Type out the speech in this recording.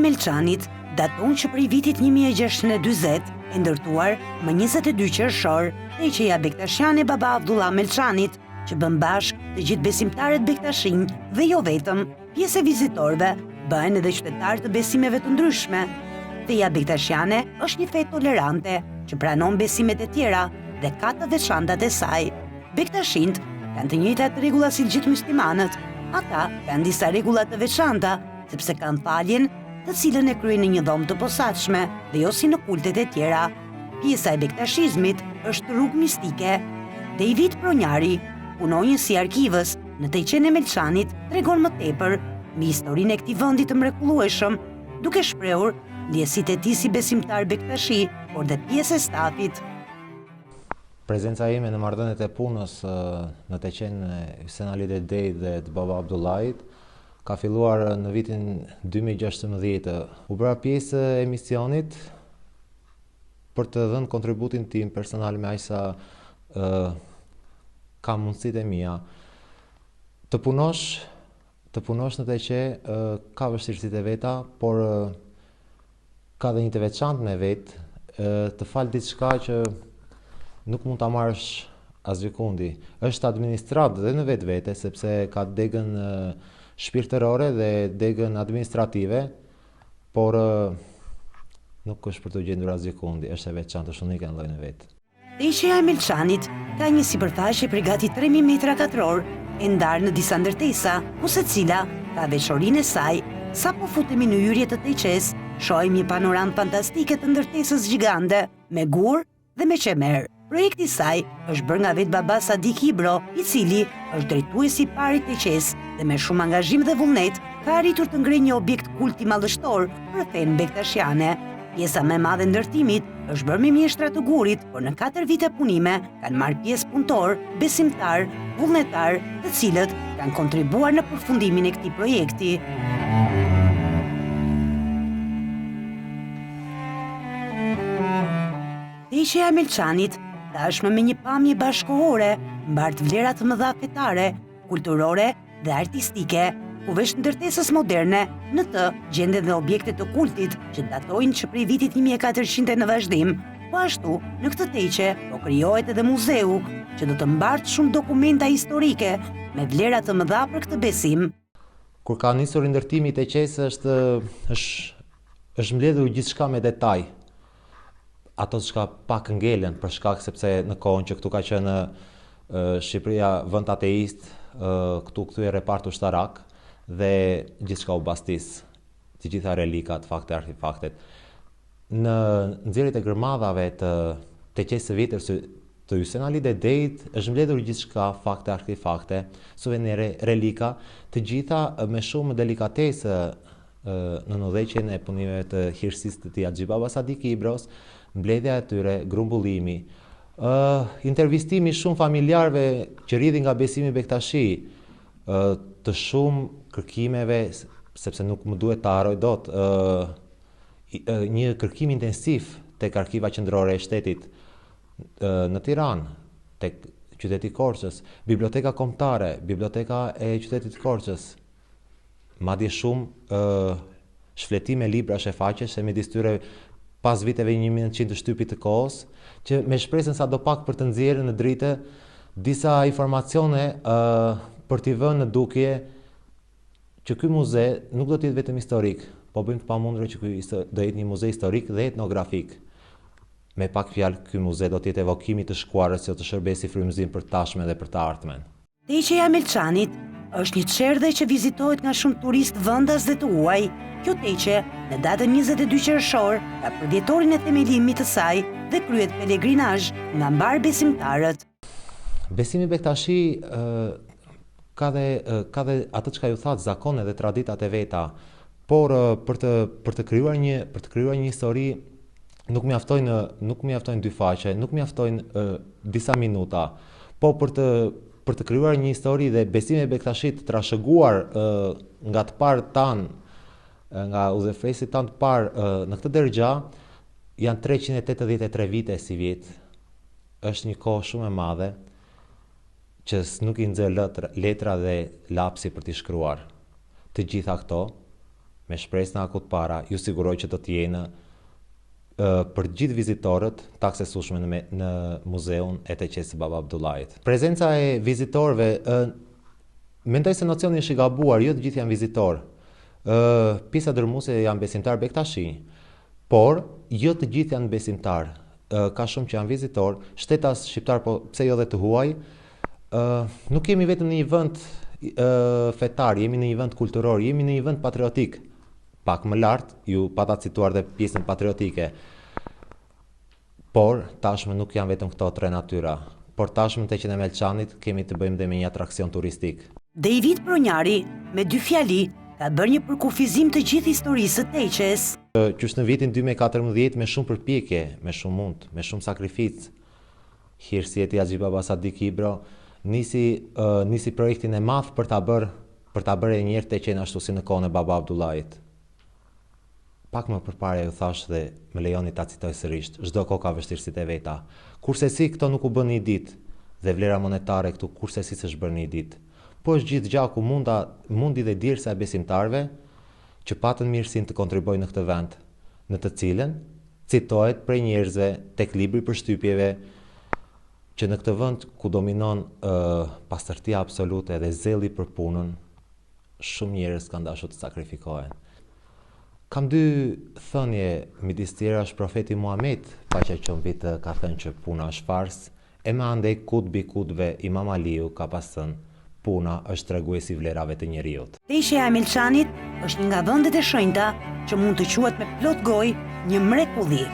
Melçanit daton që prej vitit 1640, e ndërtuar më 22 qershor, Teqeja Bektashiane Baba Abdullah Melçanit, që bën bashk të gjithë besimtarët bektashin dhe jo vetëm, pjesë e vizitorëve bëhen edhe qytetarë të besimeve të ndryshme. Feja Bektashiane është një fe tolerante që pranon besimet e tjera dhe ka të veçantat e saj. Bektashint kanë të njëjtat rregulla si gjithë muslimanët. Ata kanë disa rregulla të veçanta, sepse kanë faljen, të cilën e kryejnë në një dhomë të posaçme dhe jo si në kultet e tjera. Pjesa e bektashizmit është rrugë mistike. David Pronjari, punonjës si arkivës në Teqen e Melçanit, tregon më tepër mbi historinë e këtij vendi të mrekullueshëm, duke shprehur ndjesitë e tij si besimtar bektashi, por dhe pjesë e stafit. Prezenca ime në marrëdhëniet e punës në Teqen e Hysén Ali Dedejt dhe të Baba Abdullahit ka filluar në vitin 2016. U bëra pjesë e misionit për të dhënë kontributin tim personal me aq sa ka mundësitë e mia. Të punosh në Teqe ka vështirësitë e veta, por ka dhe një të veçantë me vetë, të fal diçka që nuk mund ta marrësh asgjë kundi. Është administrat dhe në vetvete, sepse ka degën shpirtërore dhe degën administrative, por nuk është për të gjendur asgjë kundi. Është e veçantë, është unike në llojin e vet. Teqeja e Melçanit ka një sipërfaqe prej gati 3000 metra katror, e ndarë në disa ndërtesa, ku secila ka veçorinë e saj. Sa po futemi në hyrje të Teqes, shohim një panoramë fantastike të ndërtesës gjigande, me gur dhe me qemer. Projekti i saj është bërë nga vetë Baba Sadik Ibro, i cili është drejtuesi i parë i Teqes dhe me shumë angazhim dhe vullnet ka arritur të ngrenë një objekt kulti madhështor për fenë bektashiane. Pjesa më e madhe e ndërtimit është bërë me mjeshtra të gurit, por në 4 vite punime kanë marrë pjesë punëtor, besimtar, vullnetar, të cilët kanë kontribuar në përfundimin e këtij projekti. Teqeja e Melçanit tashmë me një pamje bashkëkohore, mbart vlera të mëdha fetare, kulturore dhe artistike, ku veç ndërtesës moderne, në të gjenden dhe objekte të kultit që datojnë që prej vitit 1400 në vazhdim, po ashtu në këtë teqe po krijohet edhe muzeu, që do të mbartë shumë dokumenta historike me vlera të mëdha për këtë besim. Kur ka nisur ndërtimi i Teqes është mbledhur gjithçka me detaj. Ato që ka pak ngelen për shkak sepse në kohën që këtu ka qenë Shqipëria vend ateist, këtu kthye repart ushtarak dhe gjithçka u bastis, të gjitha relikat, fakte, artefaktet. Në nxjerrjet e gërmadhave të Teqes së vjetër të Hysén Ali Dedejt është mbledhur gjithçka, fakte, artefakte, suvenire, relika, të gjitha me shumë delikatesë në udhëheqjen e punimeve të hirësisë të tij Haxhi Baba Sadik Ibros, mbledhja e tyre, grumbullimi, intervistimi shumë familjarëve që rridhin nga besimi bektashi, të shumë kërkimeve, sepse nuk më duhet të harroj dot, një kërkim intensiv tek Arkiva Qendrore e Shtetit në Tiranë, tek qyteti Korçës, Biblioteka Kombëtare, Biblioteka e qytetit Korçës, madje shumë shfletime libra shefaqesh, se midis tyre pas viteve 1100 të shtypit të kohës, që me shpresën sadopak për të nxjerrë në dritë disa informacione për t'i vënë në dukje që ky muze nuk do të jetë vetëm historik, po bëjmë të pamundur që ky do jetë një muze historik dhe etnografik. Me pak fjalë, ky muze do të jetë evokimi të shkuarës që të shërbesi frymëzim për tashmen dhe për të ardhmen. Teqeja e Melçanit është një çerdhe që vizitohet nga shumë turistë vendas dhe të huaj. Kjo teqe, në datën 22 qershor, ka përvjetorin e themelimit të saj dhe kryet pelegrinazh nga mbar besimtarët. Besimi bektashi ka dhe atë çka ju thatë zakone dhe traditat e veta, por për të krijuar një histori nuk mjaftojnë 2 faqe, nuk mjaftojnë disa minuta, po për të krijuar një histori dhe besimi e bektashit të trashëguar nga të parë tanë, nga udhëfresit tanë të parë në këtë dërgja, janë 383 vite si vjet. Është një kohë shumë e madhe që nuk i nxjerr letra dhe lapsi për t'i shkruar. Të gjitha këto me shpresë në akut para, ju siguroj që do të jenë për gjithë vizitorët të aksesueshme në muzeun e të qesë Baba Abdullajit. Prezenca e vizitorëve, mendoj se nocioni është i gabuar, jo të gjithë janë vizitorë. Pjesa dërmuese janë besimtarë Bektashi, por jo të gjithë janë besimtarë. Ka shumë që janë vizitorë, shtetas shqiptar, po pse jo dhe të huaj. Nuk jemi vetëm në një vend fetar, jemi në një vend kulturor, jemi në një vend patriotik. Pak më lartë, ju pata cituar dhe pjesën patriotike. Por tashmë nuk janë vetëm këto tre natyra. Por tashmë te Qen e Melçanit kemi të bëjmë dhe me një atraksion turistik. David Pronjari, me 2 fjali, ka bërë një përkufizim të gjithë historisë së Teqes. Qysh në vitin 2014 me shumë përpjekje, me shumë mund, me shumë sakrificë, Hirsieti Haxhi Baba Sadik Ibro nisi projektin e madh për ta bërë e njërë Teqen ashtu si në kohën e Baba Abdullajit. Pak më përpara ju thash dhe më lejoni ta citoj sërish, çdo kohë ka vështirësitë e veta. Kurse si këto nuk u bën një ditë, dhe vlera monetare këtu kurse si s'është bërë një ditë. Po është gjithë gjaku mundi dhe dirësa e besimtarëve që patën mirësinë të kontribuojnë në këtë vend, në të cilën citohet prej njerëzve tek libri për shtypjeve që në këtë vend ku dominon pastërtia absolute dhe zelli për punën, shumë njerëz kanë dashur të sakrifikohen. Kam 2 thënie, midis tjera është profeti Muhammed, paqja qoftë mbi të, ka thënë që puna është farsë, e me andej kutbi kutbe Imam Aliu ka pas thënë, puna është treguesi i vlerave të njerëzit. Teqja e Melçanit është një nga vendet e shenjta që mund të quhet me plot gojë një mrekulli.